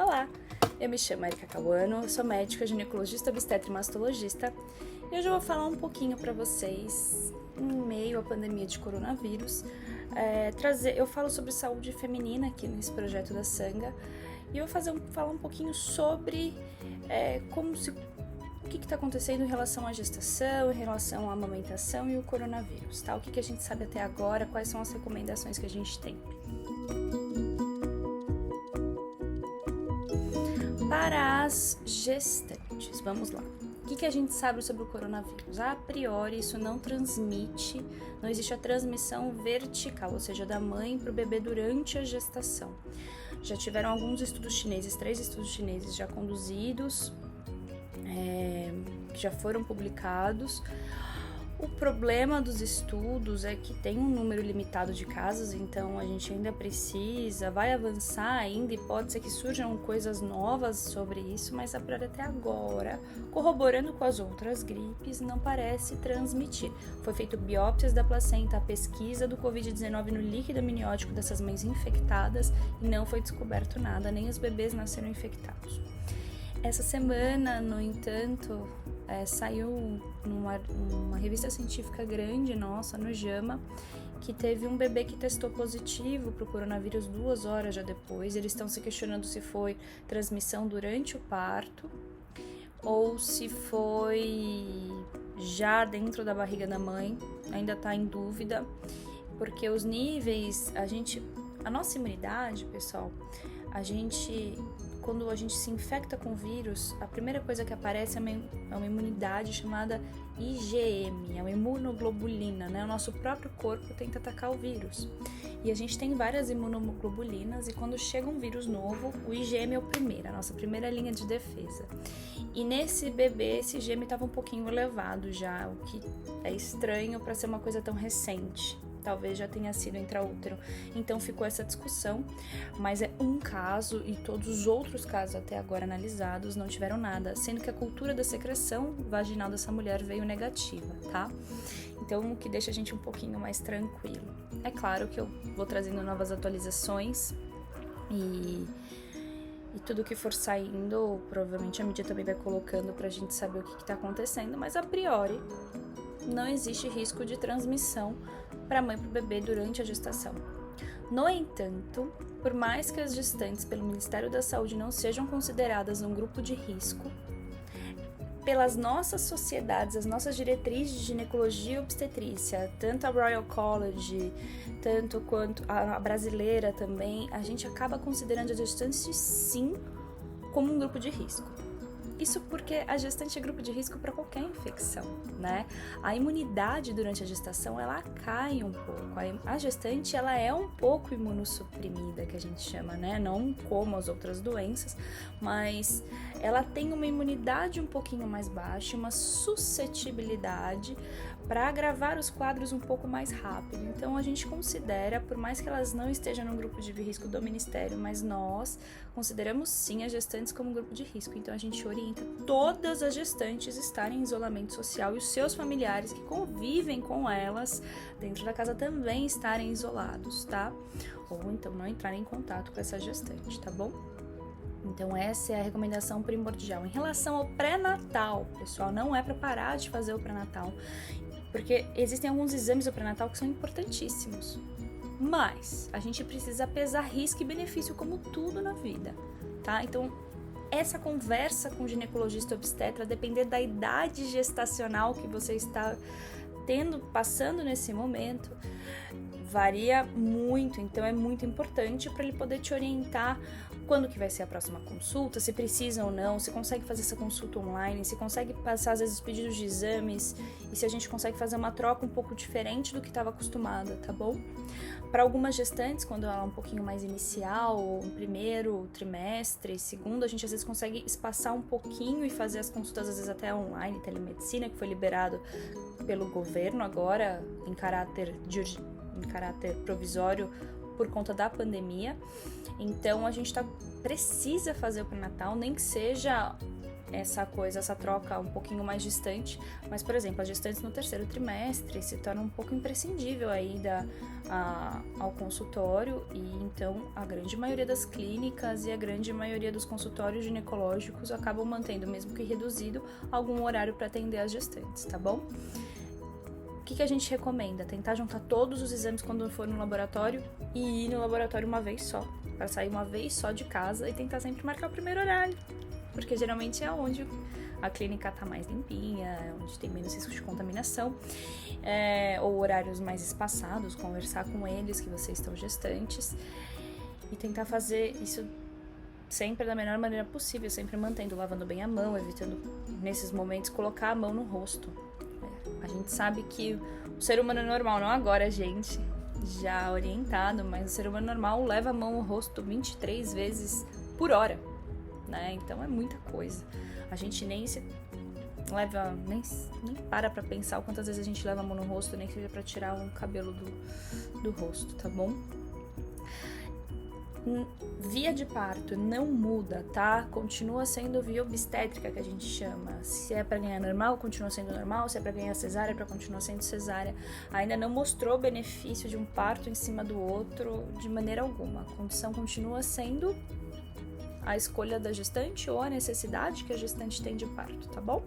Olá, eu me chamo Erika Cauano, sou médica, ginecologista, obstetra e mastologista e hoje eu vou falar um pouquinho para vocês, em meio à pandemia de coronavírus, eu falo sobre saúde feminina aqui nesse projeto da Sanga e eu vou falar um pouquinho sobre o que está acontecendo em relação à gestação, em relação à amamentação e o coronavírus, tá? O que a gente sabe até agora, quais são as recomendações que a gente tem. Para as gestantes, vamos lá. O que a gente sabe sobre o coronavírus? A priori, isso não existe a transmissão vertical, ou seja, da mãe para o bebê durante a gestação. Já tiveram alguns estudos chineses, 3 estudos chineses já conduzidos, que já foram publicados. O problema dos estudos é que tem um número limitado de casos, então a gente ainda vai avançar ainda e pode ser que surjam coisas novas sobre isso, mas a priori até agora, corroborando com as outras gripes, não parece transmitir. Foi feito biópsias da placenta, a pesquisa do Covid-19 no líquido amniótico dessas mães infectadas e não foi descoberto nada, nem os bebês nasceram infectados. Essa semana, no entanto, saiu numa revista científica grande nossa, no JAMA, que teve um bebê que testou positivo para o coronavírus 2 horas já depois. Eles estão se questionando se foi transmissão durante o parto ou se foi já dentro da barriga da mãe. Ainda está em dúvida, porque os níveis, a nossa imunidade, pessoal, quando a gente se infecta com vírus, a primeira coisa que aparece é uma imunidade chamada IgM, é uma imunoglobulina, né? O nosso próprio corpo tenta atacar o vírus. E a gente tem várias imunoglobulinas e quando chega um vírus novo, o IgM é a nossa primeira linha de defesa. E nesse bebê, esse IgM estava um pouquinho elevado já, o que é estranho para ser uma coisa tão recente. Talvez já tenha sido intraútero. Então ficou essa discussão, mas é um caso e todos os outros casos até agora analisados não tiveram nada, sendo que a cultura da secreção vaginal dessa mulher veio negativa, tá? Então o que deixa a gente um pouquinho mais tranquilo. É claro que eu vou trazendo novas atualizações e tudo que for saindo, provavelmente a mídia também vai colocando pra gente saber o que tá acontecendo, mas a priori não existe risco de transmissão para a mãe e para o bebê durante a gestação. No entanto, por mais que as gestantes pelo Ministério da Saúde não sejam consideradas um grupo de risco, pelas nossas sociedades, as nossas diretrizes de ginecologia e obstetrícia, tanto a Royal College, tanto quanto a brasileira também, a gente acaba considerando as gestantes sim como um grupo de risco. Isso porque a gestante é grupo de risco para qualquer infecção, né? A imunidade durante a gestação, ela cai um pouco. A gestante, ela é um pouco imunossuprimida, que a gente chama, né? Não como as outras doenças, mas ela tem uma imunidade um pouquinho mais baixa, uma suscetibilidade para agravar os quadros um pouco mais rápido. Então, a gente considera, por mais que elas não estejam no grupo de risco do Ministério, mas nós consideramos sim as gestantes como um grupo de risco. Então, a gente orienta todas as gestantes estarem em isolamento social e os seus familiares que convivem com elas dentro da casa também estarem isolados, tá? Ou então não entrarem em contato com essa gestante, tá bom? Então essa é a recomendação primordial. Em relação ao pré-natal, pessoal, não é para parar de fazer o pré-natal, porque existem alguns exames do pré-natal que são importantíssimos. Mas a gente precisa pesar risco e benefício como tudo na vida, tá? Então essa conversa com o ginecologista obstetra, depender da idade gestacional que você está passando nesse momento, varia muito, então é muito importante para ele poder te orientar quando que vai ser a próxima consulta, se precisa ou não, se consegue fazer essa consulta online, se consegue passar às vezes os pedidos de exames e se a gente consegue fazer uma troca um pouco diferente do que estava acostumada, tá bom? Para algumas gestantes, quando ela é um pouquinho mais inicial, ou no primeiro trimestre, segundo, a gente às vezes consegue espaçar um pouquinho e fazer as consultas às vezes até online, telemedicina, que foi liberado pelo governo agora em caráter provisório por conta da pandemia. Então a gente precisa fazer o pré-natal, nem que seja essa troca um pouquinho mais distante, mas, por exemplo, as gestantes no terceiro trimestre se tornam um pouco imprescindível a ida ao consultório, e então a grande maioria das clínicas e a grande maioria dos consultórios ginecológicos acabam mantendo, mesmo que reduzido, algum horário para atender as gestantes, tá bom? O que a gente recomenda? Tentar juntar todos os exames quando for no laboratório e ir no laboratório uma vez só, para sair uma vez só de casa e tentar sempre marcar o primeiro horário, porque geralmente é onde a clínica tá mais limpinha, é onde tem menos risco de contaminação, ou horários mais espaçados, conversar com eles que vocês estão gestantes e tentar fazer isso sempre da melhor maneira possível, sempre mantendo, lavando bem a mão, evitando nesses momentos colocar a mão no rosto. A gente sabe que o ser humano normal, não agora, gente, já orientado, mas o ser humano normal leva a mão no rosto 23 vezes por hora, né? Então é muita coisa. A gente nem para pra pensar o quantas vezes a gente leva a mão no rosto, nem que seja pra tirar um cabelo do rosto, tá bom? Via de parto não muda, tá? Continua sendo via obstétrica, que a gente chama. Se é pra ganhar normal, continua sendo normal. Se é pra ganhar cesárea, continua sendo cesárea. Ainda não mostrou o benefício de um parto em cima do outro de maneira alguma. A condição continua sendo a escolha da gestante ou a necessidade que a gestante tem de parto, tá bom?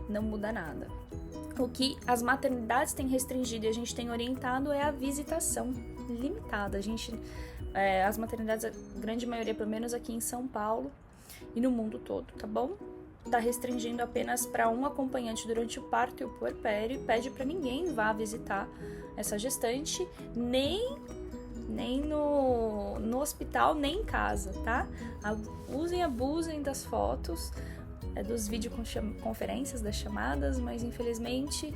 Não muda nada. O que as maternidades têm restringido e a gente tem orientado é a visitação limitada. As maternidades, a grande maioria, pelo menos aqui em São Paulo e no mundo todo, tá bom? Tá restringindo apenas para um acompanhante durante o parto e o puerpério, e pede para ninguém vá visitar essa gestante, nem no hospital, nem em casa, tá? Abusem das fotos, dos videoconferências, das chamadas, mas infelizmente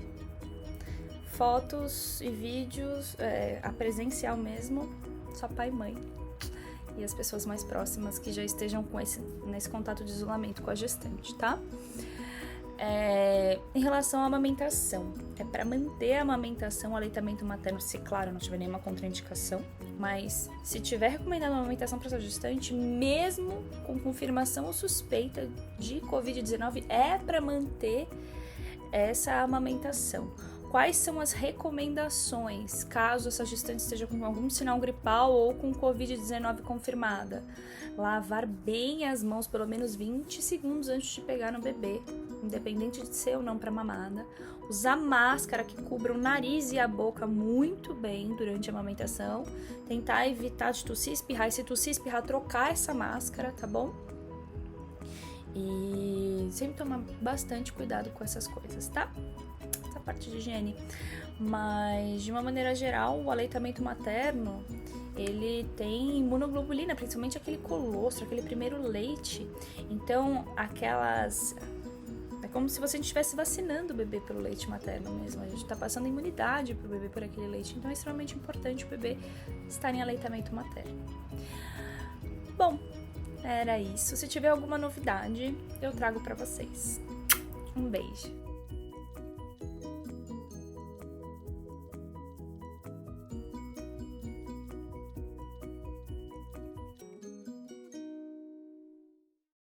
fotos e vídeos, a presencial mesmo, só pai e mãe e as pessoas mais próximas que já estejam nesse contato de isolamento com a gestante, tá? Em relação à amamentação, para manter a amamentação, o aleitamento materno, se claro não tiver nenhuma contraindicação, mas se tiver recomendado a amamentação para essa gestante, mesmo com confirmação ou suspeita de Covid-19, é para manter essa amamentação. Quais são as recomendações, caso essa gestante esteja com algum sinal gripal ou com Covid-19 confirmada? Lavar bem as mãos pelo menos 20 segundos antes de pegar no bebê, independente de ser ou não para mamada. Usar máscara que cubra o nariz e a boca muito bem durante a amamentação. Tentar evitar de tossir e espirrar. E se tossir e espirrar, trocar essa máscara, tá bom? E sempre tomar bastante cuidado com essas coisas, tá? Essa parte de higiene. Mas, de uma maneira geral, o aleitamento materno, ele tem imunoglobulina, principalmente aquele colostro, aquele primeiro leite. Então, é como se você estivesse vacinando o bebê pelo leite materno mesmo. A gente está passando imunidade pro bebê por aquele leite. Então, é extremamente importante o bebê estar em aleitamento materno. Bom, era isso. Se tiver alguma novidade, eu trago para vocês. Um beijo.